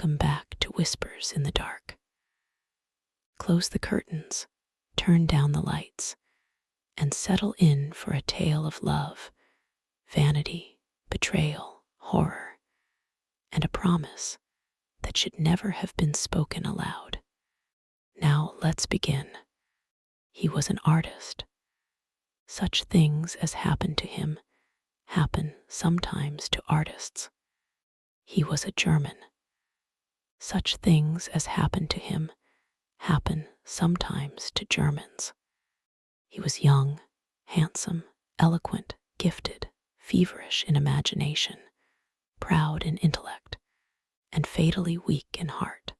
welcome back to Whispers in the Dark. Close the curtains, turn down the lights, and settle in for a tale of love, vanity, betrayal, horror, and a promise that should never have been spoken aloud. Now let's begin. He was an artist. Such things as happen to him happen sometimes to artists. He was a German. Such things as happen to him happen sometimes to Germans. He was young, handsome, eloquent, gifted, feverish in imagination, proud in intellect, and fatally weak in heart.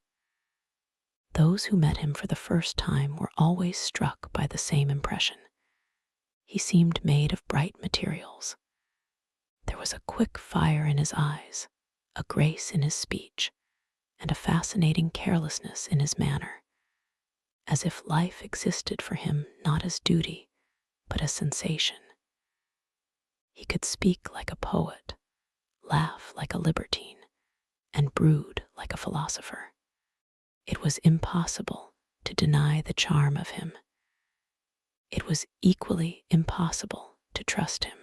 Those who met him for the first time were always struck by the same impression. He seemed made of bright materials. There was a quick fire in his eyes, a grace in his speech, and a fascinating carelessness in his manner, as if life existed for him not as duty, but as sensation. He could speak like a poet, laugh like a libertine, and brood like a philosopher. It was impossible to deny the charm of him. It was equally impossible to trust him.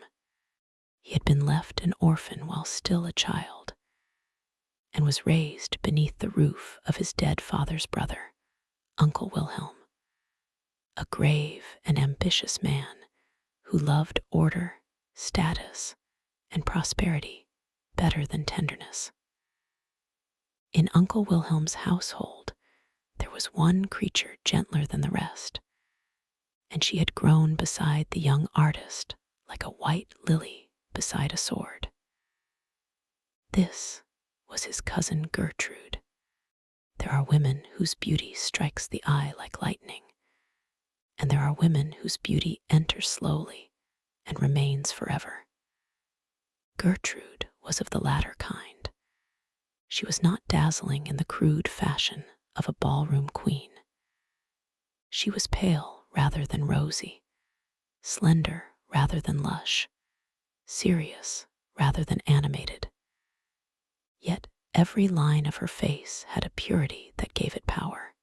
He had been left an orphan while still a child, and was raised beneath the roof of his dead father's brother, Uncle Wilhelm, a grave and ambitious man who loved order, status, and prosperity better than tenderness. In Uncle Wilhelm's household, there was one creature gentler than the rest, and she had grown beside the young artist like a white lily beside a sword. This was his cousin Gertrude. There are women whose beauty strikes the eye like lightning, and there are women whose beauty enters slowly and remains forever. Gertrude was of the latter kind. She was not dazzling in the crude fashion of a ballroom queen. She was pale rather than rosy, slender rather than lush, serious rather than animated. Yet every line of her face had a purity that gave it power.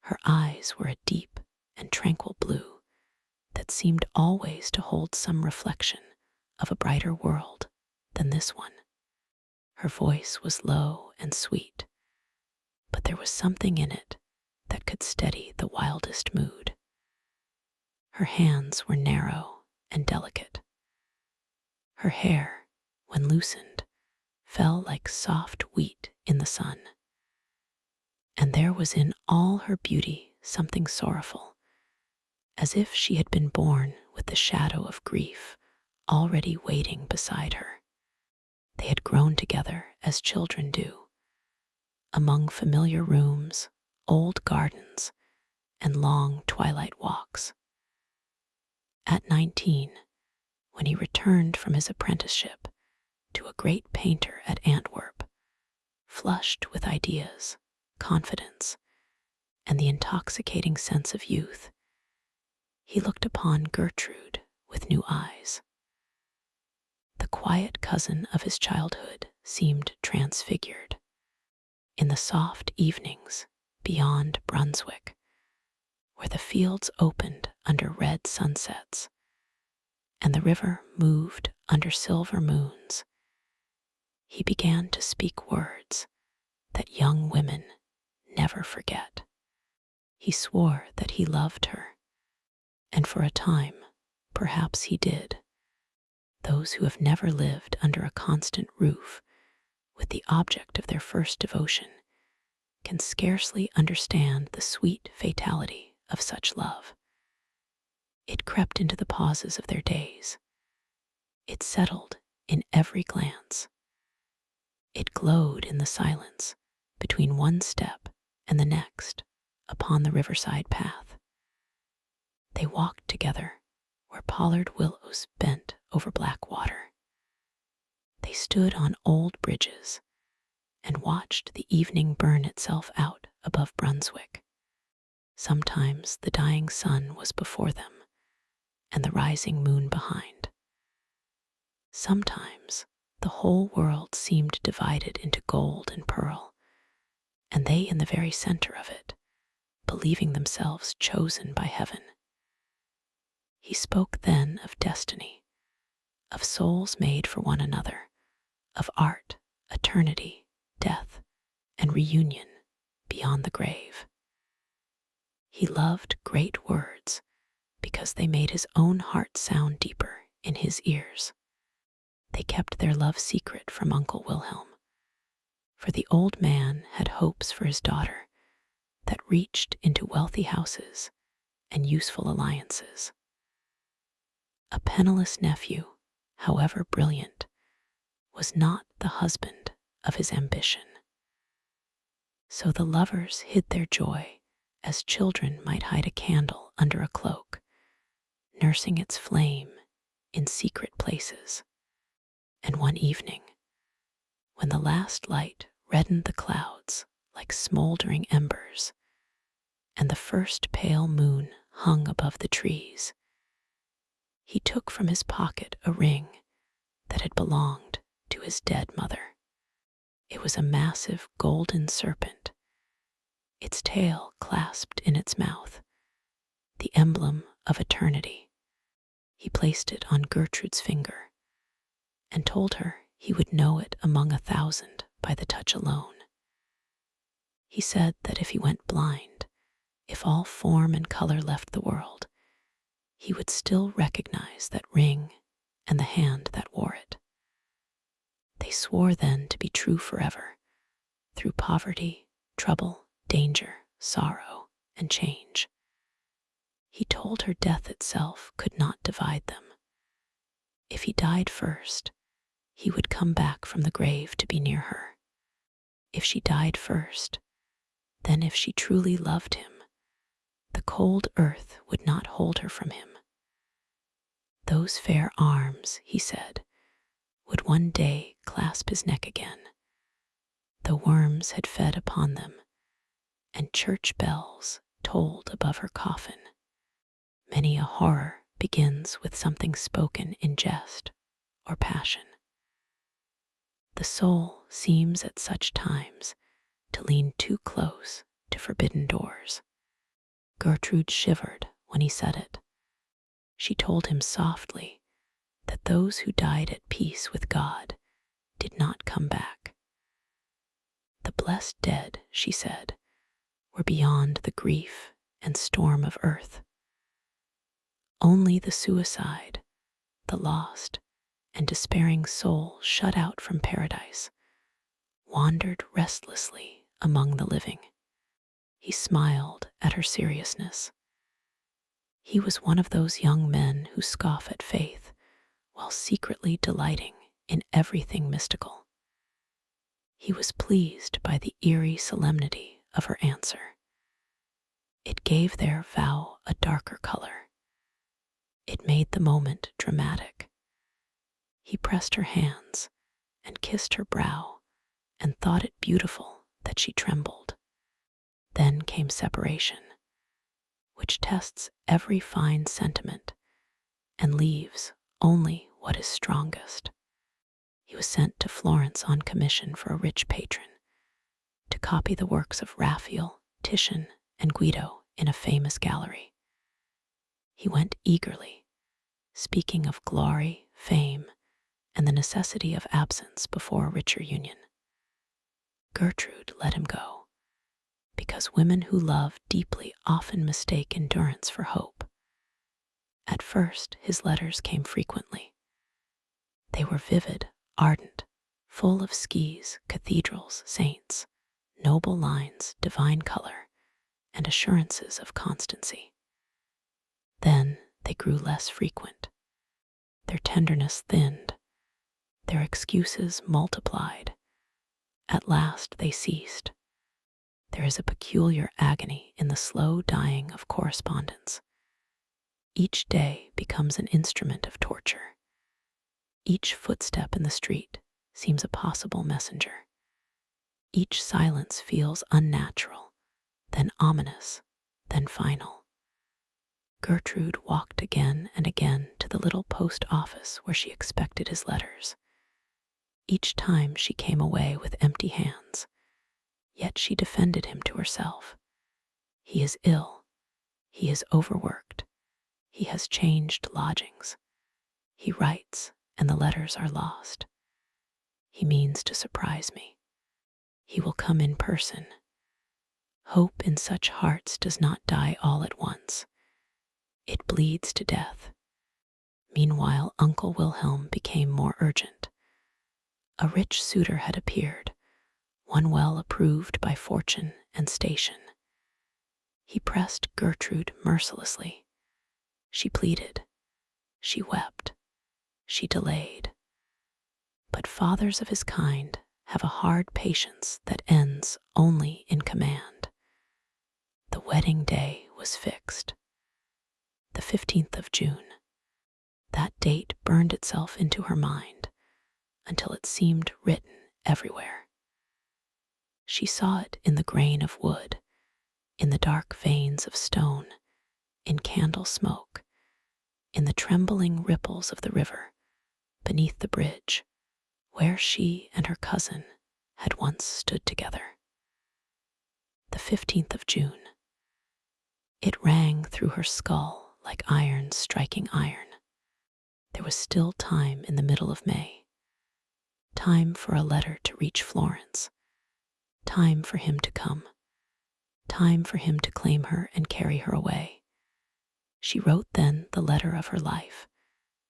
Her eyes were a deep and tranquil blue that seemed always to hold some reflection of a brighter world than this one. Her voice was low and sweet, but there was something in it that could steady the wildest mood. Her hands were narrow and delicate. Her hair, when loosened, fell like soft wheat in the sun. And there was in all her beauty something sorrowful, as if she had been born with the shadow of grief already waiting beside her. They had grown together as children do, among familiar rooms, old gardens, and long twilight walks. At 19, when he returned from his apprenticeship to a great painter at Antwerp, flushed with ideas, confidence, and the intoxicating sense of youth, he looked upon Gertrude with new eyes. The quiet cousin of his childhood seemed transfigured. In the soft evenings beyond Brunswick, where the fields opened under red sunsets and the river moved under silver moons, he began to speak words that young women never forget. He swore that he loved her, and for a time, perhaps he did. Those who have never lived under a constant roof with the object of their first devotion can scarcely understand the sweet fatality of such love. It crept into the pauses of their days. It settled in every glance. It glowed in the silence between one step and the next upon the riverside path. They walked together where pollard willows bent over black water. They stood on old bridges and watched the evening burn itself out above Brunswick. Sometimes the dying sun was before them and the rising moon behind. Sometimes the whole world seemed divided into gold and pearl, they in the very center of it, believing themselves chosen by heaven. He spoke then of destiny, of souls made for one another, of art, eternity, death, and reunion beyond the grave. He loved great words because they made his own heart sound deeper in his ears. They kept their love secret from Uncle Wilhelm, for the old man had hopes for his daughter that reached into wealthy houses and useful alliances. A penniless nephew, however brilliant, was not the husband of his ambition. So the lovers hid their joy as children might hide a candle under a cloak, nursing its flame in secret places. And one evening, when the last light reddened the clouds like smoldering embers, and the first pale moon hung above the trees, he took from his pocket a ring that had belonged to his dead mother. It was a massive golden serpent, its tail clasped in its mouth, the emblem of eternity. He placed it on Gertrude's finger and told her he would know it among 1,000 by the touch alone. He said that if he went blind, if all form and color left the world, he would still recognize that ring and the hand that wore it. They swore then to be true forever, through poverty, trouble, danger, sorrow, and change. He told her death itself could not divide them. If he died first, he would come back from the grave to be near her. If she died first, then if she truly loved him, the cold earth would not hold her from him. Those fair arms, he said, would one day clasp his neck again. The worms had fed upon them, and church bells tolled above her coffin. Many a horror begins with something spoken in jest or passion. The soul seems at such times to lean too close to forbidden doors. Gertrude shivered when he said it. She told him softly that those who died at peace with God did not come back. The blessed dead, she said, were beyond the grief and storm of earth. Only the suicide, the lost and despairing soul shut out from paradise, wandered restlessly among the living. He smiled at her seriousness. He was one of those young men who scoff at faith while secretly delighting in everything mystical. He was pleased by the eerie solemnity of her answer. It gave their vow a darker color. It made the moment dramatic. He pressed her hands and kissed her brow and thought it beautiful that she trembled. Then came separation, which tests every fine sentiment and leaves only what is strongest. He was sent to Florence on commission for a rich patron to copy the works of Raphael, Titian, and Guido in a famous gallery. He went eagerly, speaking of glory, fame, and the necessity of absence before a richer union. Gertrude let him go, because women who love deeply often mistake endurance for hope. At first, his letters came frequently. They were vivid, ardent, full of skis, cathedrals, saints, noble lines, divine color, and assurances of constancy. Then they grew less frequent. Their tenderness thinned, their excuses multiplied. At last they ceased. There is a peculiar agony in the slow dying of correspondence. Each day becomes an instrument of torture. Each footstep in the street seems a possible messenger. Each silence feels unnatural, then ominous, then final. Gertrude walked again and again to the little post office where she expected his letters. Each time she came away with empty hands, yet yet she defended him to herself. He is ill. He is overworked. He has changed lodgings. He writes, and the letters are lost. He means to surprise me. He will come in person. Hope in such hearts does not die all at once. It bleeds to death. Meanwhile, Uncle Wilhelm became more urgent. A rich suitor had appeared, one well approved by fortune and station. He pressed Gertrude mercilessly. She pleaded. She wept. She delayed. But fathers of his kind have a hard patience that ends only in command. The wedding day was fixed. The 15th of June. That date burned itself into her mind until it seemed written everywhere. She saw it in the grain of wood, in the dark veins of stone, in candle smoke, in the trembling ripples of the river, beneath the bridge, where she and her cousin had once stood together. The 15th of June. It rang through her skull like iron striking iron. There was still time in the middle of May. Time for a letter to reach Florence. Time for him to come. Time for him to claim her and carry her away. She wrote then the letter of her life,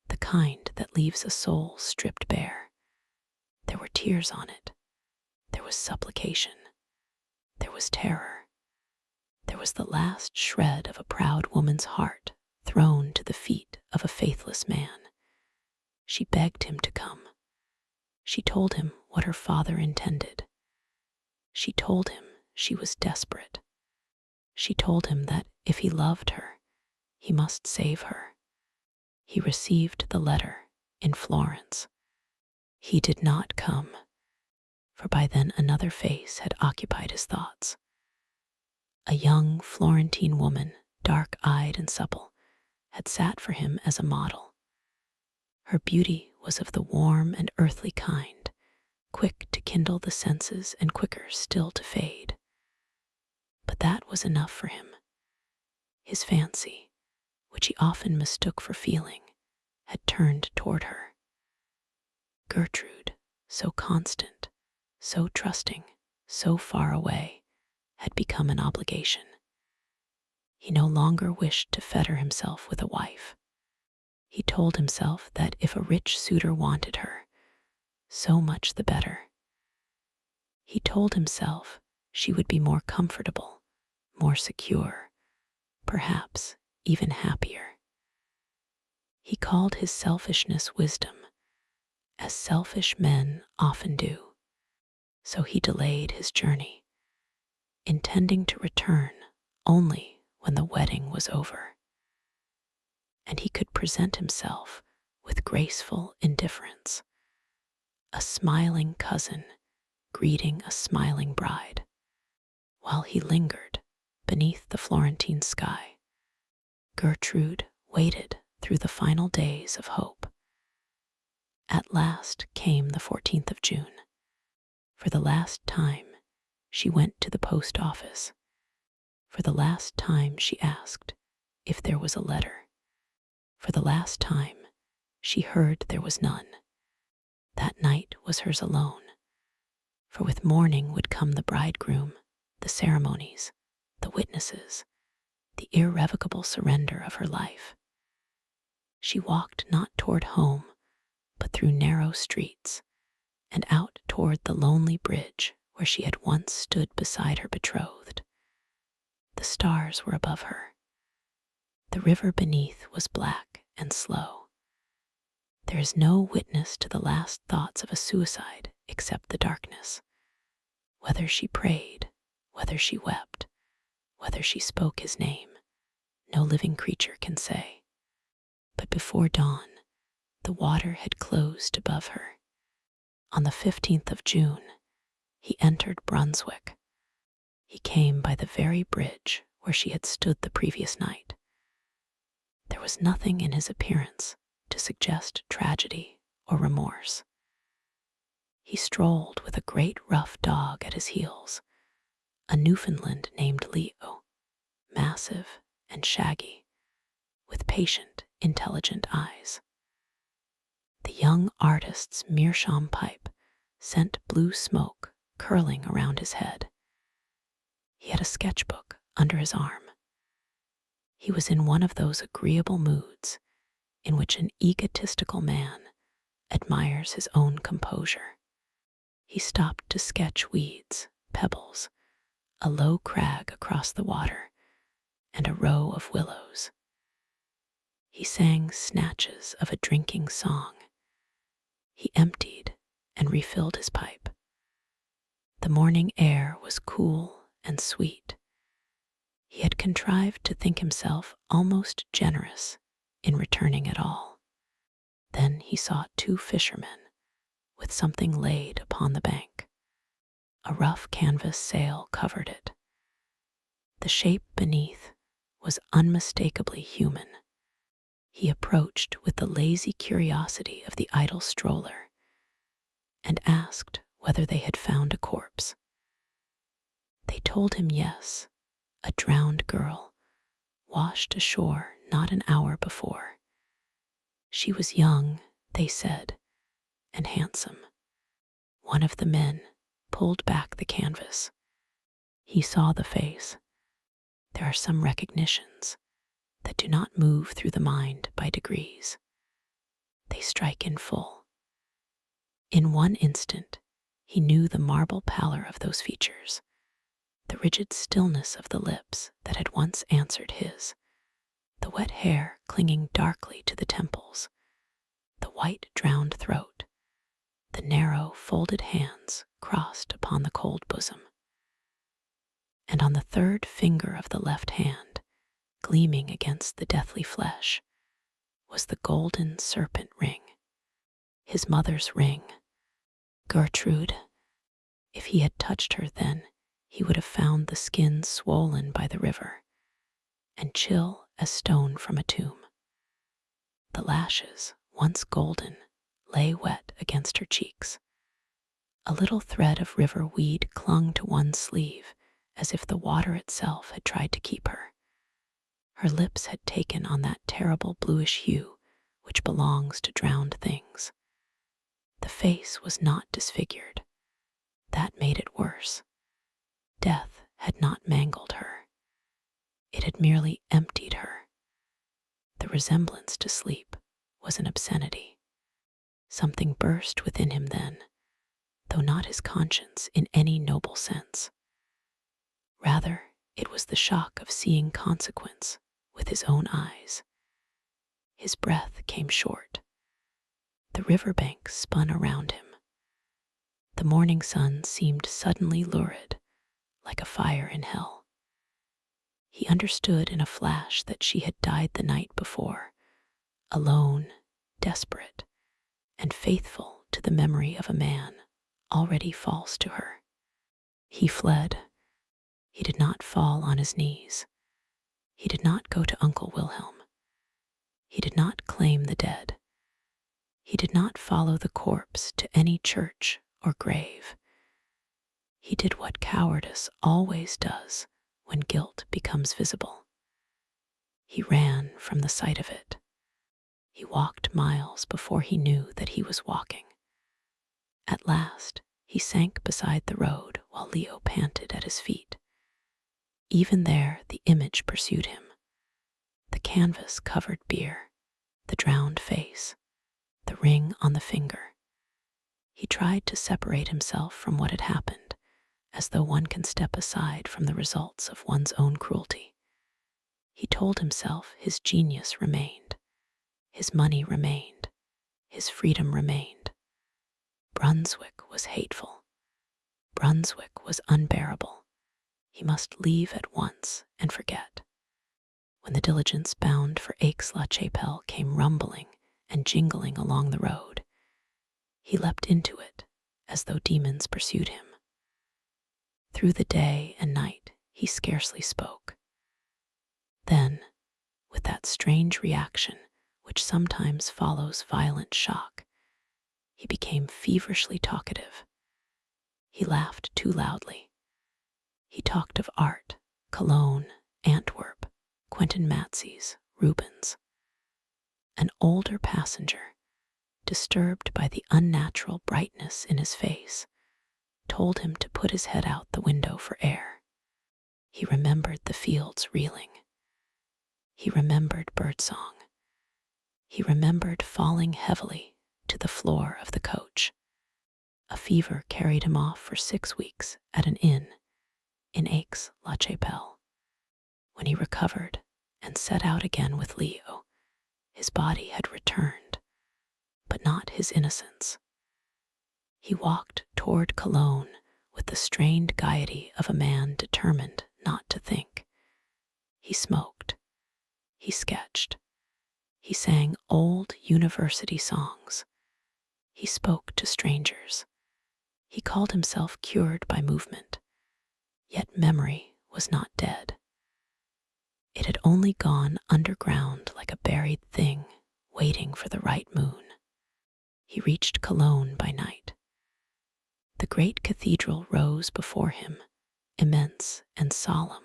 the kind that leaves a soul stripped bare. There were tears on it. There was supplication. There was terror. There was the last shred of a proud woman's heart thrown to the feet of a faithless man. She begged him to come. She told him what her father intended. She told him she was desperate. She told him that if he loved her, he must save her. He received the letter in Florence. He did not come, for by then another face had occupied his thoughts. A young Florentine woman, dark-eyed and supple, had sat for him as a model. Her beauty was of the warm and earthly kind, quick to kindle the senses and quicker still to fade. But that was enough for him. His fancy, which he often mistook for feeling, had turned toward her. Gertrude, so constant, so trusting, so far away, had become an obligation. He no longer wished to fetter himself with a wife. He told himself that if a rich suitor wanted her, so much the better. He told himself she would be more comfortable, more secure, perhaps even happier. He called his selfishness wisdom, as selfish men often do. So he delayed his journey, intending to return only when the wedding was over. And he could present himself with graceful indifference, a smiling cousin greeting a smiling bride, while he lingered beneath the Florentine sky. Gertrude waited through the final days of hope. At last came the 14th of June. For the last time, she went to the post office. For the last time, she asked if there was a letter. For the last time, she heard there was none. That night was hers alone. For with morning would come the bridegroom, the ceremonies, the witnesses, the irrevocable surrender of her life. She walked not toward home, but through narrow streets, and out toward the lonely bridge where she had once stood beside her betrothed. The stars were above her. The river beneath was black and slow. There is no witness to the last thoughts of a suicide except the darkness. Whether she prayed, whether she wept, whether she spoke his name, no living creature can say. But before dawn, the water had closed above her. On the 15th of June, he entered Brunswick. He came by the very bridge where she had stood the previous night. There was nothing in his appearance to suggest tragedy or remorse. He strolled with a great rough dog at his heels, a Newfoundland named Leo, massive and shaggy, with patient, intelligent eyes. The young artist's meerschaum pipe sent blue smoke curling around his head. He had a sketchbook under his arm. He was in one of those agreeable moods in which an egotistical man admires his own composure. He stopped to sketch weeds, pebbles, a low crag across the water, and a row of willows. He sang snatches of a drinking song. He emptied and refilled his pipe. The morning air was cool and sweet. He had contrived to think himself almost generous in returning at all. Then he saw two fishermen with something laid upon the bank. A rough canvas sail covered it. The shape beneath was unmistakably human. He approached with the lazy curiosity of the idle stroller and asked whether they had found a corpse. They told him yes, a drowned girl, washed ashore not an hour before. She was young, they said, and handsome. One of the men pulled back the canvas. He saw the face. There are some recognitions that do not move through the mind by degrees. They strike in full. In one instant, he knew the marble pallor of those features, the rigid stillness of the lips that had once answered his, the wet hair clinging darkly to the temples, the white drowned throat, the narrow folded hands crossed upon the cold bosom. And on the third finger of the left hand, gleaming against the deathly flesh, was the golden serpent ring, his mother's ring. Gertrude. If he had touched her then, he would have found the skin swollen by the river and chill as stone from a tomb. The lashes, once golden, lay wet against her cheeks. A little thread of river weed clung to one sleeve as if the water itself had tried to keep her. Her lips had taken on that terrible bluish hue which belongs to drowned things. The face was not disfigured. That made it worse. Death had not mangled her. It had merely emptied her. The resemblance to sleep was an obscenity. Something burst within him then, though not his conscience in any noble sense. Rather, it was the shock of seeing consequence with his own eyes. His breath came short. The riverbank spun around him. The morning sun seemed suddenly lurid, like a fire in hell. He understood in a flash that she had died the night before, alone, desperate, and faithful to the memory of a man already false to her. He fled. He did not fall on his knees. He did not go to Uncle Wilhelm. He did not claim the dead. He did not follow the corpse to any church or grave. He did what cowardice always does when guilt becomes visible. He ran from the sight of it. He walked miles before he knew that he was walking. At last, he sank beside the road while Leo panted at his feet. Even there, the image pursued him. The canvas-covered bier, the drowned face, the ring on the finger. He tried to separate himself from what had happened, as though one can step aside from the results of one's own cruelty. He told himself his genius remained, his money remained, his freedom remained. Brunswick was hateful. Brunswick was unbearable. He must leave at once and forget. When the diligence bound for Aix-la-Chapelle came rumbling and jingling along the road, he leapt into it as though demons pursued him. Through the day and night he scarcely spoke. Then, with that strange reaction which sometimes follows violent shock, he became feverishly talkative. He laughed too loudly. He talked of art, Cologne, Antwerp, Quentin Matsys, Rubens. An older passenger, disturbed by the unnatural brightness in his face, told him to put his head out the window for air. He remembered the fields reeling. He remembered birdsong. He remembered falling heavily to the floor of the coach. A fever carried him off for 6 weeks at an inn in Aix-la-Chapelle. When he recovered and set out again with Leo, his body had returned, but not his innocence. He walked toward Cologne with the strained gaiety of a man determined not to think. He smoked. He sketched. He sang old university songs. He spoke to strangers. He called himself cured by movement, yet memory was not dead. It had only gone underground like a buried thing waiting for the right moon. He reached Cologne by night. The great cathedral rose before him, immense and solemn,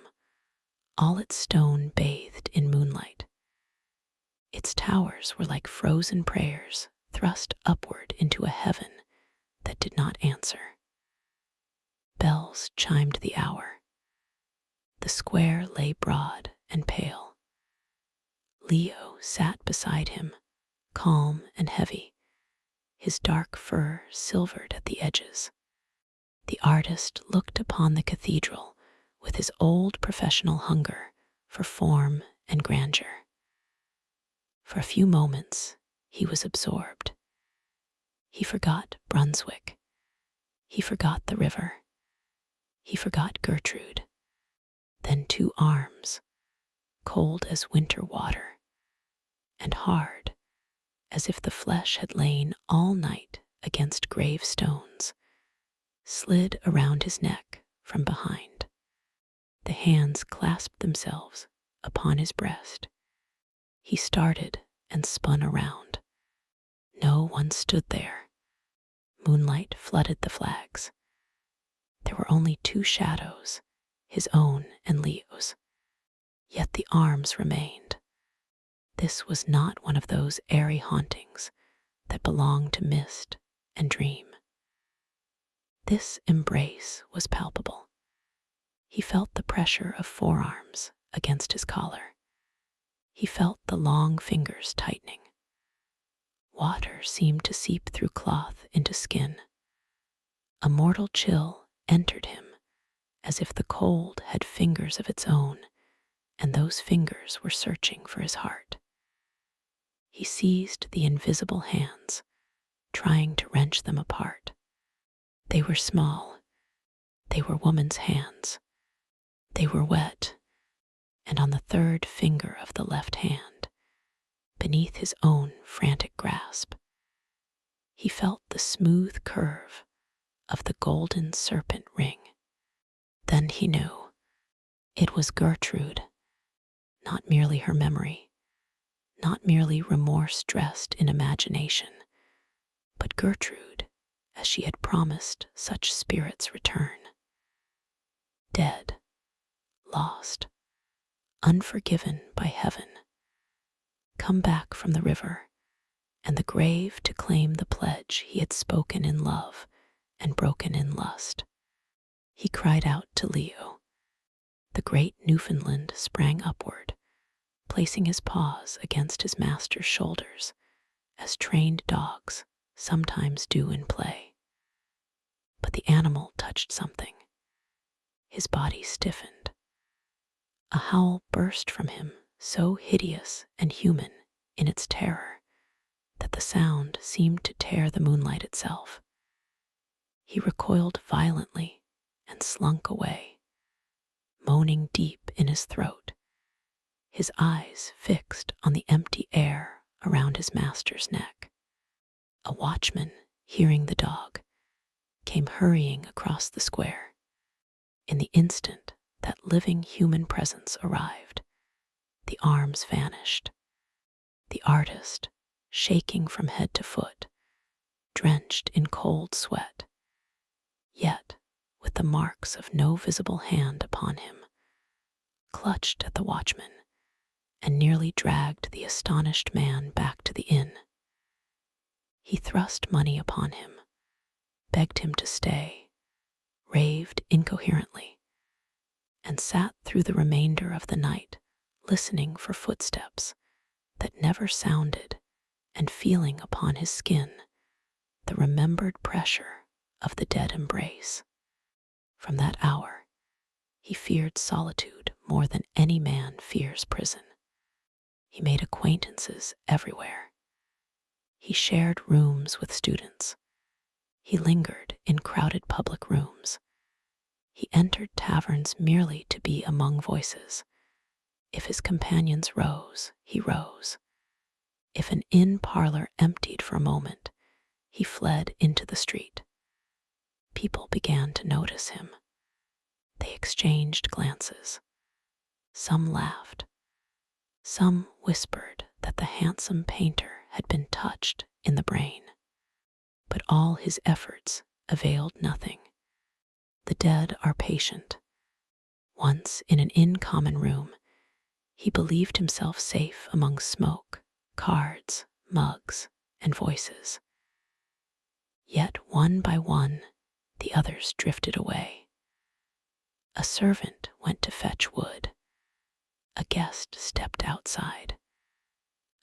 all its stone bathed in moonlight. Its towers were like frozen prayers thrust upward into a heaven that did not answer. Bells chimed the hour. The square lay broad and pale. Leo sat beside him, calm and heavy, his dark fur silvered at the edges. The artist looked upon the cathedral with his old professional hunger for form and grandeur. For a few moments, he was absorbed. He forgot Brunswick. He forgot the river. He forgot Gertrude. Then 2 arms, cold as winter water, and hard, as if the flesh had lain all night against gravestones, slid around his neck from behind. The hands clasped themselves upon his breast. He started and spun around. No one stood there. Moonlight flooded the flags. There were only 2 shadows, his own and Leo's. Yet the arms remained. This was not one of those airy hauntings that belong to mist and dream. This embrace was palpable. He felt the pressure of forearms against his collar. He felt the long fingers tightening. Water seemed to seep through cloth into skin. A mortal chill entered him, as if the cold had fingers of its own, and those fingers were searching for his heart. He seized the invisible hands, trying to wrench them apart. They were small. They were woman's hands. They were wet, and on the 3rd finger of the left hand, beneath his own frantic grasp, he felt the smooth curve of the golden serpent ring. Then he knew it was Gertrude, not merely her memory, not merely remorse dressed in imagination, but Gertrude as she had promised such spirits return. Dead, lost, unforgiven by heaven, come back from the river and the grave to claim the pledge he had spoken in love and broken in lust. He cried out to Leo. The great Newfoundland sprang upward, placing his paws against his master's shoulders, as trained dogs sometimes do in play. But the animal touched something. His body stiffened. A howl burst from him, so hideous and human in its terror that the sound seemed to tear the moonlight itself. He recoiled violently and slunk away, moaning deep in his throat, his eyes fixed on the empty air around his master's neck. A watchman, hearing the dog, came hurrying across the square. In the instant that living human presence arrived, the arms vanished. The artist, shaking from head to foot, drenched in cold sweat, yet with the marks of no visible hand upon him, clutched at the watchman, and nearly dragged the astonished man back to the inn. He thrust money upon him, begged him to stay, raved incoherently, and sat through the remainder of the night listening for footsteps that never sounded and feeling upon his skin the remembered pressure of the dead embrace. From that hour, he feared solitude more than any man fears prison. He made acquaintances everywhere. He shared rooms with students. He lingered in crowded public rooms. He entered taverns merely to be among voices. If his companions rose, he rose. If an inn parlor emptied for a moment, he fled into the street. People began to notice him. They exchanged glances. Some laughed. Some whispered that the handsome painter had been touched in the brain. But all his efforts availed nothing. The dead are patient. Once in an inn-common room, he believed himself safe among smoke, cards, mugs, and voices. Yet one by one, the others drifted away. A servant went to fetch wood. A guest stepped outside.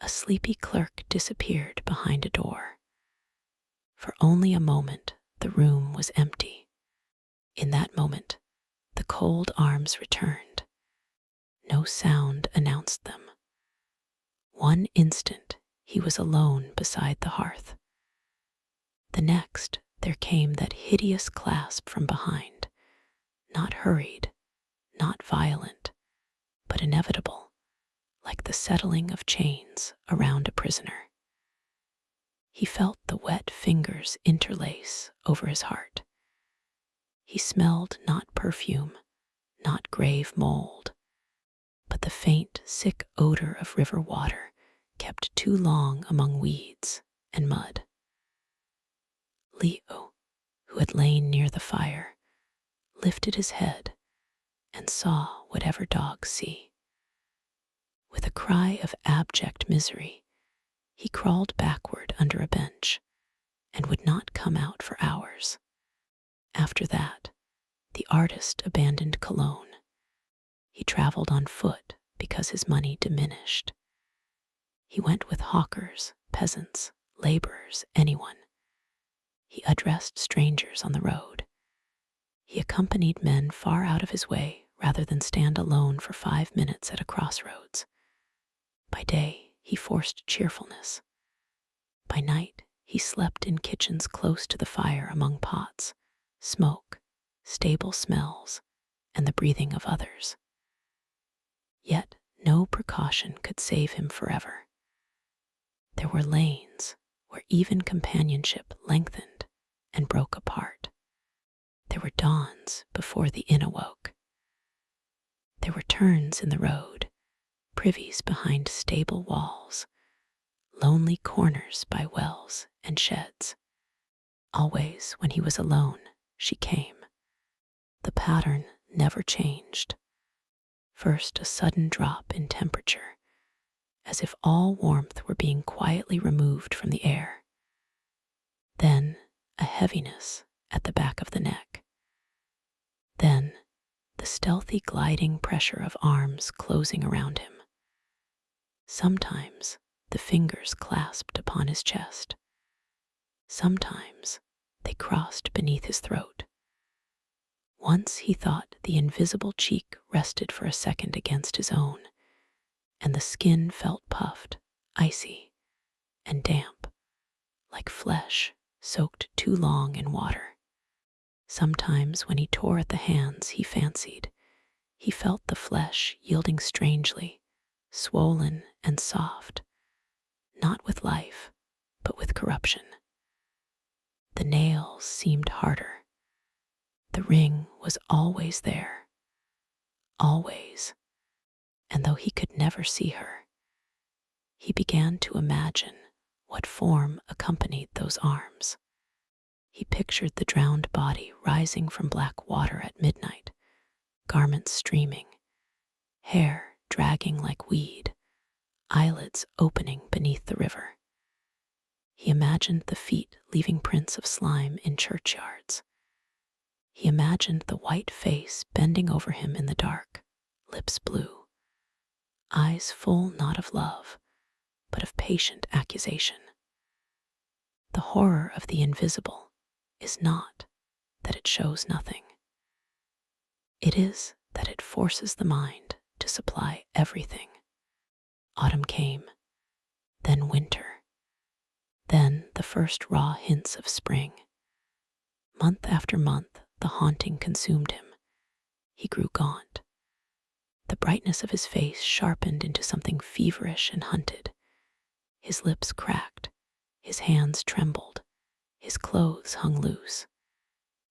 A sleepy clerk disappeared behind a door. For only a moment, the room was empty. In that moment, the cold arms returned. No sound announced them. One instant, he was alone beside the hearth. The next, there came that hideous clasp from behind, not hurried, not violent, but inevitable, like the settling of chains around a prisoner. He felt the wet fingers interlace over his heart. He smelled not perfume, not grave mold, but the faint, sick odor of river water kept too long among weeds and mud. Leo, who had lain near the fire, lifted his head and saw whatever dogs see. With a cry of abject misery, he crawled backward under a bench and would not come out for hours. After that, the artist abandoned Cologne. He traveled on foot because his money diminished. He went with hawkers, peasants, laborers, anyone. He addressed strangers on the road. He accompanied men far out of his way rather than stand alone for 5 minutes at a crossroads. By day, he forced cheerfulness. By night, he slept in kitchens close to the fire among pots, smoke, stable smells, and the breathing of others. Yet no precaution could save him forever. There were lanes where even companionship lengthened and broke apart. There were dawns before the inn awoke. There were turns in the road, privies behind stable walls, lonely corners by wells and sheds. Always when he was alone, she came. The pattern never changed. First a sudden drop in temperature, as if all warmth were being quietly removed from the air. Then a heaviness at the back of the neck. Then the stealthy gliding pressure of arms closing around him. Sometimes the fingers clasped upon his chest. Sometimes they crossed beneath his throat. Once he thought the invisible cheek rested for a second against his own, and the skin felt puffed, icy, and damp, like flesh soaked too long in water. Sometimes when he tore at the hands, he fancied he felt the flesh yielding strangely, swollen and soft, not with life, but with corruption. The nails seemed harder. The ring was always there, always, and though he could never see her, he began to imagine what form accompanied those arms. He pictured the drowned body rising from black water at midnight, garments streaming, hair dragging like weed, eyelids opening beneath the river. He imagined the feet leaving prints of slime in churchyards. He imagined the white face bending over him in the dark, lips blue, eyes full not of love, but of patient accusation. The horror of the invisible is not that it shows nothing. It is that it forces the mind to supply everything. Autumn came, then winter, then the first raw hints of spring. Month after month, the haunting consumed him. He grew gaunt. The brightness of his face sharpened into something feverish and hunted. His lips cracked, his hands trembled, his clothes hung loose.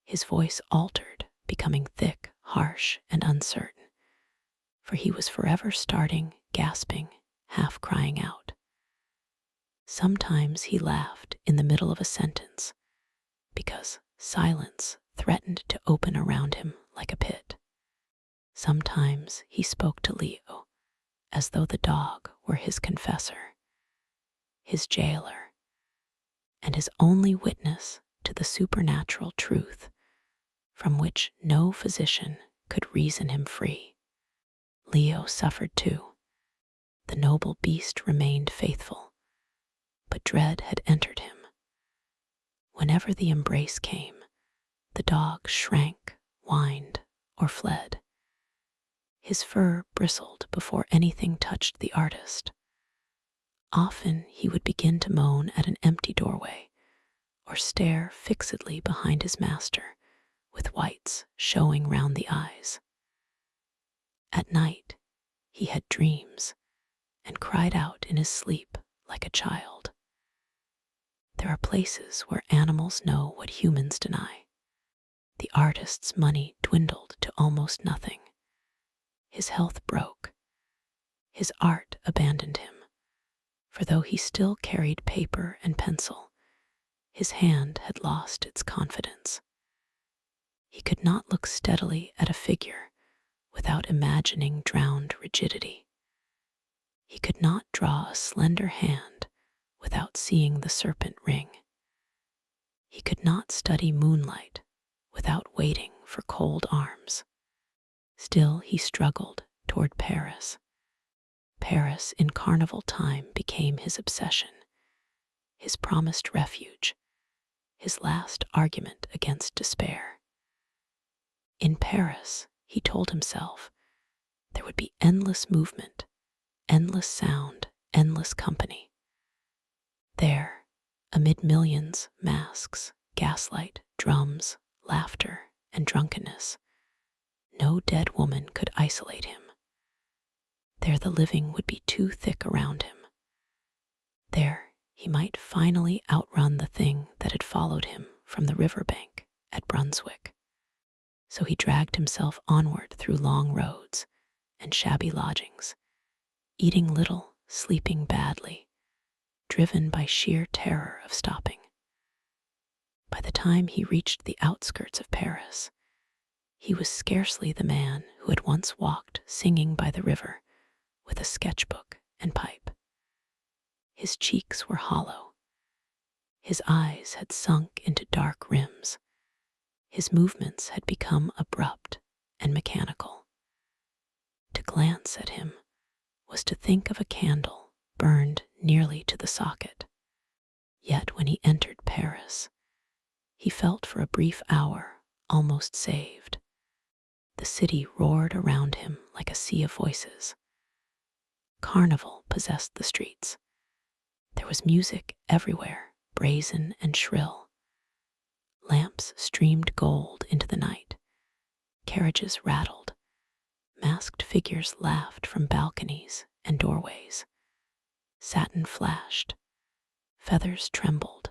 His voice altered, becoming thick, harsh, and uncertain, for he was forever starting, gasping, half crying out. Sometimes he laughed in the middle of a sentence, because silence threatened to open around him like a pit. Sometimes he spoke to Leo as though the dog were his confessor, his jailer, and his only witness to the supernatural truth from which no physician could reason him free. Leo suffered too. The noble beast remained faithful, but dread had entered him. Whenever the embrace came, the dog shrank, whined, or fled. His fur bristled before anything touched the artist. Often he would begin to moan at an empty doorway, or stare fixedly behind his master, with whites showing round the eyes. At night, he had dreams, and cried out in his sleep like a child. There are places where animals know what humans deny. The artist's money dwindled to almost nothing. His health broke. His art abandoned him, for though he still carried paper and pencil, his hand had lost its confidence. He could not look steadily at a figure without imagining drowned rigidity. He could not draw a slender hand without seeing the serpent ring. He could not study moonlight without waiting for cold arms. Still he struggled toward Paris. Paris in carnival time became his obsession, his promised refuge, his last argument against despair. In Paris, he told himself, there would be endless movement, endless sound, endless company. There, amid millions, masks, gaslight, drums, laughter, and drunkenness, no dead woman could isolate him. There the living would be too thick around him. There he might finally outrun the thing that had followed him from the riverbank at Brunswick. So he dragged himself onward through long roads and shabby lodgings, eating little, sleeping badly, driven by sheer terror of stopping. By the time he reached the outskirts of Paris, he was scarcely the man who had once walked singing by the river with a sketchbook and pipe. His cheeks were hollow. His eyes had sunk into dark rims. His movements had become abrupt and mechanical. To glance at him was to think of a candle burned nearly to the socket. Yet when he entered Paris, he felt for a brief hour almost saved. The city roared around him like a sea of voices. Carnival possessed the streets. There was music everywhere, brazen and shrill. Lamps streamed gold into the night. Carriages rattled. Masked figures laughed from balconies and doorways. Satin flashed. Feathers trembled.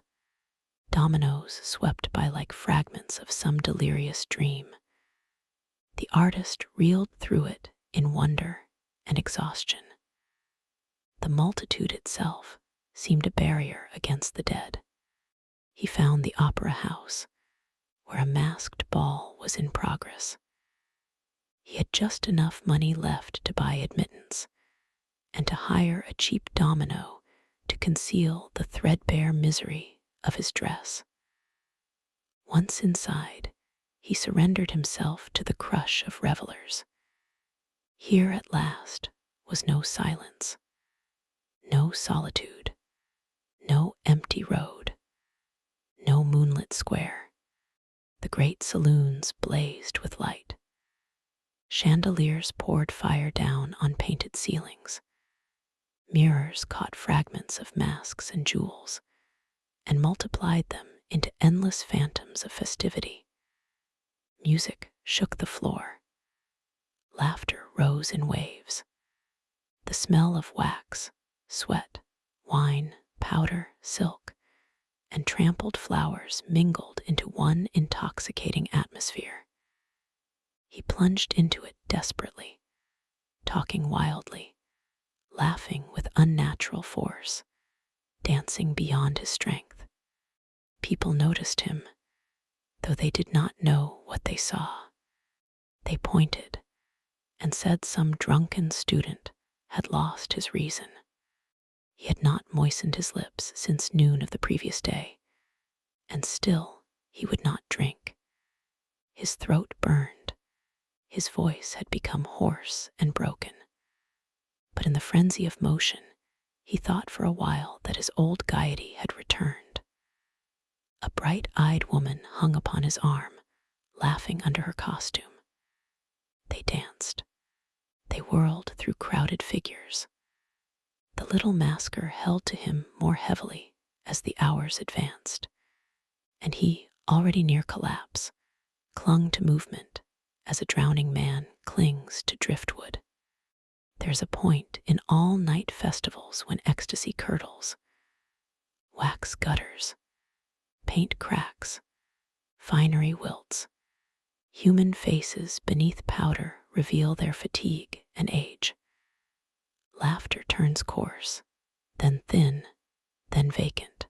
Dominoes swept by like fragments of some delirious dream. The artist reeled through it in wonder and exhaustion. The multitude itself seemed a barrier against the dead. he found the opera house, where a masked ball was in progress. He had just enough money left to buy admittance and to hire a cheap domino to conceal the threadbare misery of his dress. Once inside, he surrendered himself to the crush of revelers. Here at last was no silence, no solitude, no empty road, no moonlit square. The great saloons blazed with light. Chandeliers poured fire down on painted ceilings. Mirrors caught fragments of masks and jewels and multiplied them into endless phantoms of festivity. Music shook the floor. Laughter rose in waves. The smell of wax, sweat, wine, powder, silk, and trampled flowers mingled into one intoxicating atmosphere. He plunged into it desperately, talking wildly, laughing with unnatural force, dancing beyond his strength. People noticed him, though they did not know what they saw. They pointed and said some drunken student had lost his reason. He had not moistened his lips since noon of the previous day, and still he would not drink. His throat burned. His voice had become hoarse and broken. But in the frenzy of motion, he thought for a while that his old gaiety had returned. A bright-eyed woman hung upon his arm, laughing under her costume. They danced. They whirled through crowded figures. The little masker held to him more heavily as the hours advanced, and he, already near collapse, clung to movement as a drowning man clings to driftwood. There's a point in all night festivals when ecstasy curdles. Wax gutters, paint cracks, finery wilts. Human faces beneath powder reveal their fatigue and age. Laughter turns coarse, then thin, then vacant.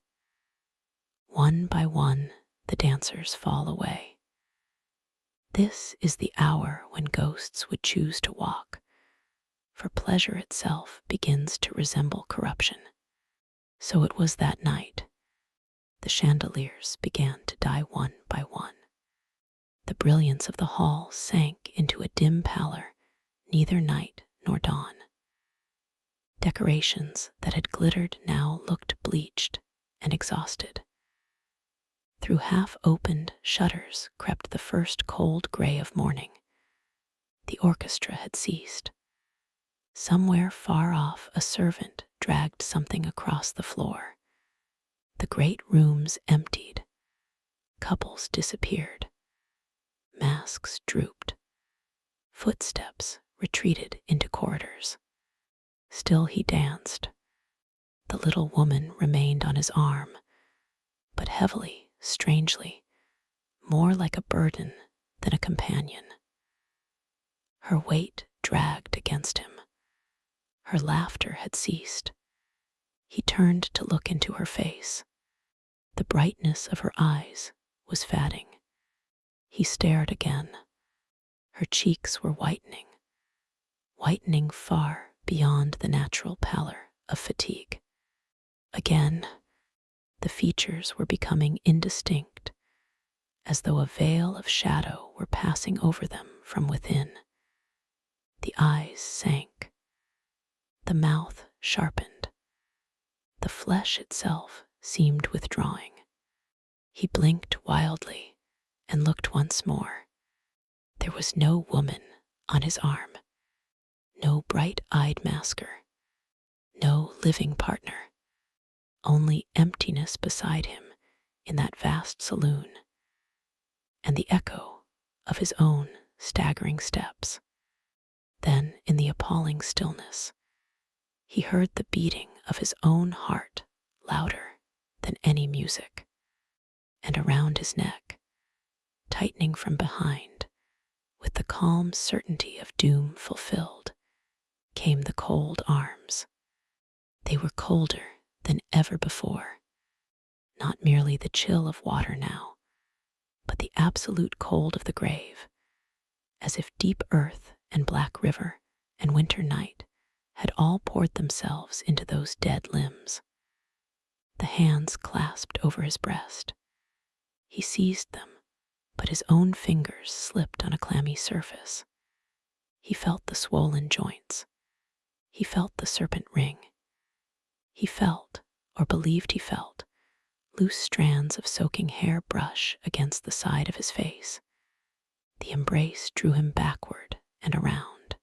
One by one, the dancers fall away. This is the hour when ghosts would choose to walk, for pleasure itself begins to resemble corruption. So it was that night. The chandeliers began to die one by one. The brilliance of the hall sank into a dim pallor, neither night nor dawn. Decorations that had glittered now looked bleached and exhausted. Through half-opened shutters crept the first cold gray of morning. The orchestra had ceased. Somewhere far off, a servant dragged something across the floor. The great rooms emptied. Couples disappeared. Masks drooped. Footsteps retreated into corridors. Still he danced. The little woman remained on his arm, but heavily, strangely, more like a burden than a companion. Her weight dragged against him. Her laughter had ceased. He turned to look into her face. The brightness of her eyes was fading. He stared again. Her cheeks were whitening far beyond the natural pallor of fatigue. Again, the features were becoming indistinct, as though a veil of shadow were passing over them from within. The eyes sank. The mouth sharpened. The flesh itself seemed withdrawing. He blinked wildly and looked once more. There was no woman on his arm, no bright-eyed masker, no living partner, only emptiness beside him in that vast saloon, and the echo of his own staggering steps. Then, in the appalling stillness, he heard the beating of his own heart louder than any music, and around his neck, tightening from behind, with the calm certainty of doom fulfilled, came the cold arms. They were colder than ever before. not merely the chill of water now, but the absolute cold of the grave, as if deep earth and black river and winter night had all poured themselves into those dead limbs. The hands clasped over his breast. He seized them, but his own fingers slipped on a clammy surface. He felt the swollen joints. He felt the serpent ring. He felt, or believed he felt, loose strands of soaking hair brush against the side of his face. The embrace drew him backward and around.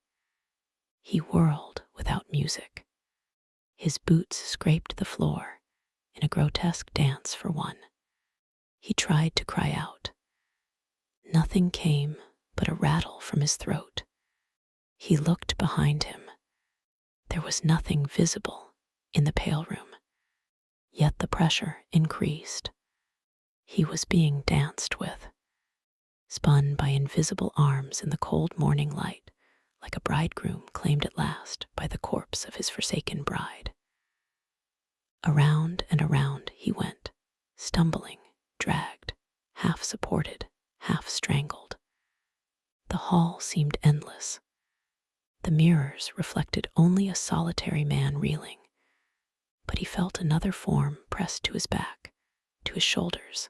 He whirled without music. His boots scraped the floor in a grotesque dance for one. He tried to cry out. Nothing came but a rattle from his throat. He looked behind him. There was nothing visible in the pale room, yet the pressure increased. He was being danced with, spun by invisible arms in the cold morning light, like a bridegroom claimed at last by the corpse of his forsaken bride. Around and around he went, stumbling, dragged, half supported, half strangled. The hall seemed endless. The mirrors reflected only a solitary man reeling, but he felt another form pressed to his back, to his shoulders,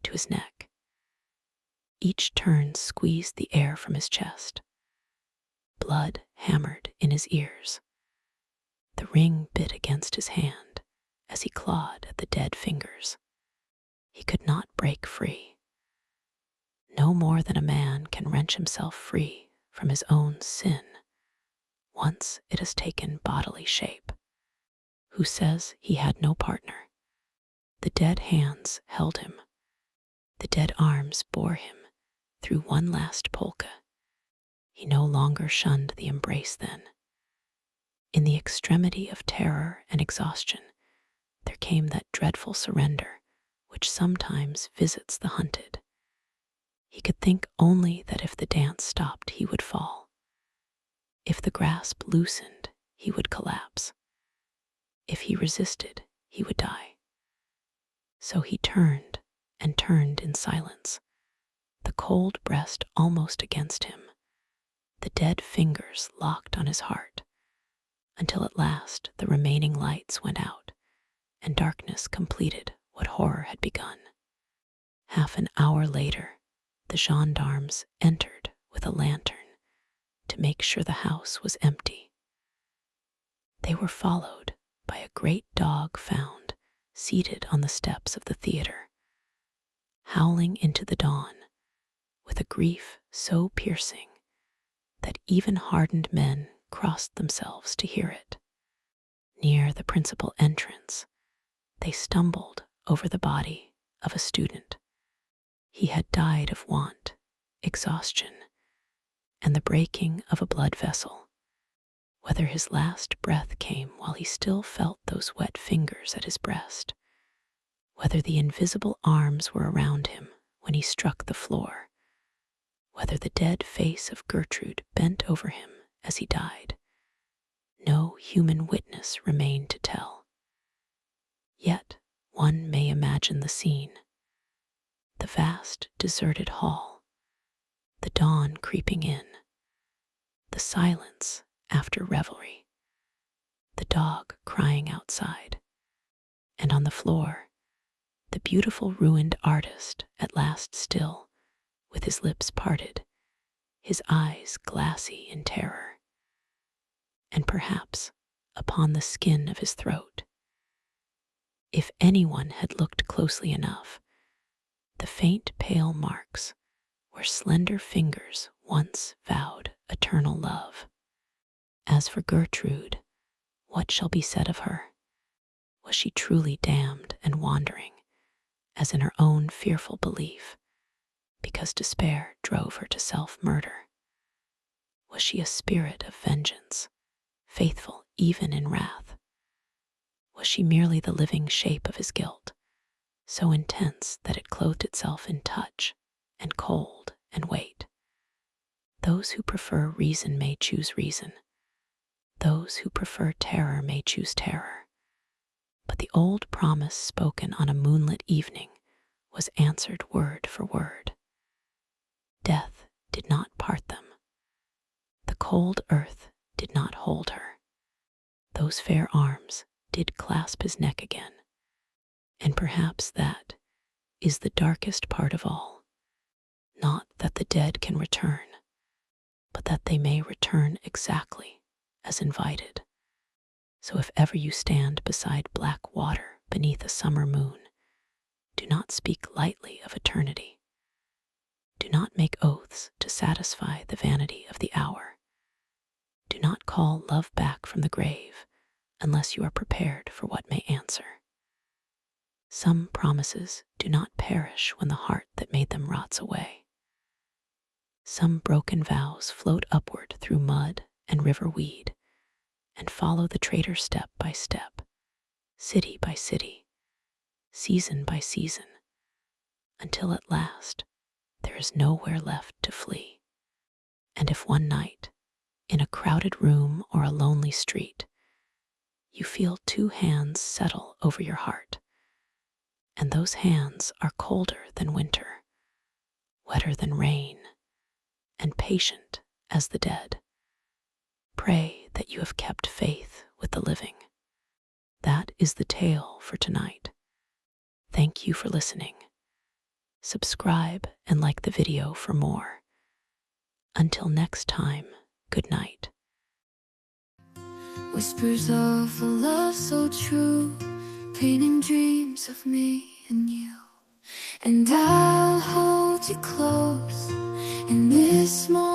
to his neck. Each turn squeezed the air from his chest. Blood hammered in his ears. The ring bit against his hand as he clawed at the dead fingers. He could not break free. No more than a man can wrench himself free from his own sin once it has taken bodily shape. Who says he had no partner? The dead hands held him. The dead arms bore him through one last polka. He no longer shunned the embrace then. In the extremity of terror and exhaustion, there came that dreadful surrender which sometimes visits the hunted. He could think only that if the dance stopped, he would fall. If the grasp loosened, he would collapse. If he resisted, he would die. So he turned and turned in silence, the cold breast almost against him, the dead fingers locked on his heart, until at last the remaining lights went out and darkness completed what horror had begun. Half an hour later, the gendarmes entered with a lantern to make sure the house was empty. They were followed by a great dog found seated on the steps of the theater, howling into the dawn with a grief so piercing that even hardened men crossed themselves to hear it. Near the principal entrance, they stumbled over the body of a student. He had died of want, exhaustion, and the breaking of a blood vessel. Whether his last breath came while he still felt those wet fingers at his breast, whether the invisible arms were around him when he struck the floor, whether the dead face of Gertrude bent over him as he died, no human witness remained to tell. Yet one may imagine the scene. The vast deserted hall, the dawn creeping in, the silence after revelry, the dog crying outside, and on the floor, the beautiful ruined artist at last still, with his lips parted, his eyes glassy in terror, and perhaps upon the skin of his throat. If anyone had looked closely enough, the faint pale marks where slender fingers once vowed eternal love. As for Gertrude, what shall be said of her? Was she truly damned and wandering, as in her own fearful belief, because despair drove her to self-murder? Was she a spirit of vengeance, faithful even in wrath? Was she merely the living shape of his guilt, so intense that it clothed itself in touch and cold and weight? Those who prefer reason may choose reason. Those who prefer terror may choose terror. But the old promise spoken on a moonlit evening was answered word for word. Death did not part them. The cold earth did not hold her. Those fair arms did clasp his neck again. And perhaps that is the darkest part of all. Not that the dead can return, but that they may return exactly as invited. So if ever you stand beside black water beneath a summer moon, do not speak lightly of eternity. Do not make oaths to satisfy the vanity of the hour. Do not call love back from the grave unless you are prepared for what may answer. Some promises do not perish when the heart that made them rots away. Some broken vows float upward through mud and river weed and follow the traitor step by step, city by city, season by season, until at last there is nowhere left to flee. And if one night, in a crowded room or a lonely street, you feel two hands settle over your heart, and those hands are colder than winter, wetter than rain, and patient as the dead, pray that you have kept faith with the living. That is the tale for tonight. Thank you for listening. Subscribe and like the video for more. Until next time, good night. Whispers of a love so true, painting dreams of me and you. And I'll hold you close in this moment.